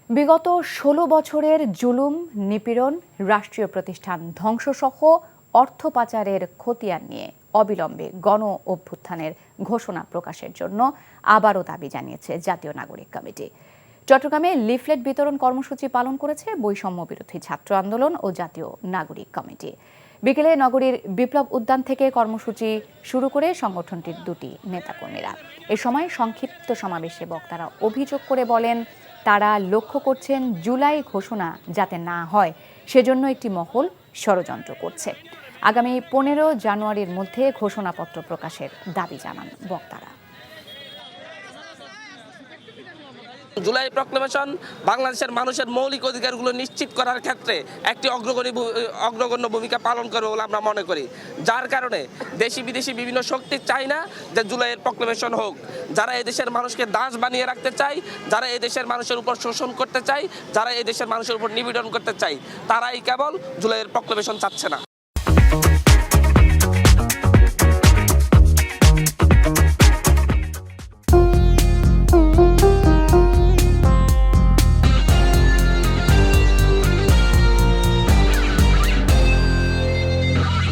বিগত ১৬ বছরের জুলুম, নিপীড়ন, রাষ্ট্রীয় প্রতিষ্ঠান ধ্বংসসহ অর্থ পাচারের খতিয়ান নিয়ে অবিলম্বে গণ অভ্যুত্থানের ঘোষণা প্রকাশের জন্য আবারও দাবি জানিয়েছে জাতীয় নাগরিক কমিটি। চট্টগ্রামে লিফলেট বিতরণ কর্মসূচি পালন করেছে বৈষম্য বিরোধী ছাত্র আন্দোলন ও জাতীয় নাগরিক কমিটি। বিকেলে নগরীর বিপ্লব উদ্যান থেকে কর্মসূচি শুরু করে সংগঠনটির দুটি নেতাকর্মীরা। এ সময় সংক্ষিপ্ত সমাবেশে বক্তারা অভিযোগ করে বলেন, তারা লক্ষ্য করছেন জুলাই ঘোষণা যাতে না হয় সেজন্য একটি মহল ষড়যন্ত্র করছে। আগামী ১৫ জানুয়ারির মধ্যে ঘোষণাপত্র প্রকাশের দাবি জানান বক্তারা। জুলাই প্রক্লেমেশন বাংলাদেশের মানুষের মৌলিক অধিকারগুলো নিশ্চিত করার ক্ষেত্রে একটি অগ্রগণ্য ভূমিকা পালন করবে বলে আমরা মনে করি, যার কারণে দেশি বিদেশি বিভিন্ন শক্তি চায় না যে জুলাইয়ের প্রক্লেমেশন হোক। যারা এদেশের মানুষকে দাস বানিয়ে রাখতে চায়, যারা এদেশের মানুষের উপর শোষণ করতে চায়, যারা এদেশের মানুষের উপর নিপীড়ন করতে চায়, তারাই কেবল জুলাইয়ের প্রক্লেমেশন চাচ্ছে না।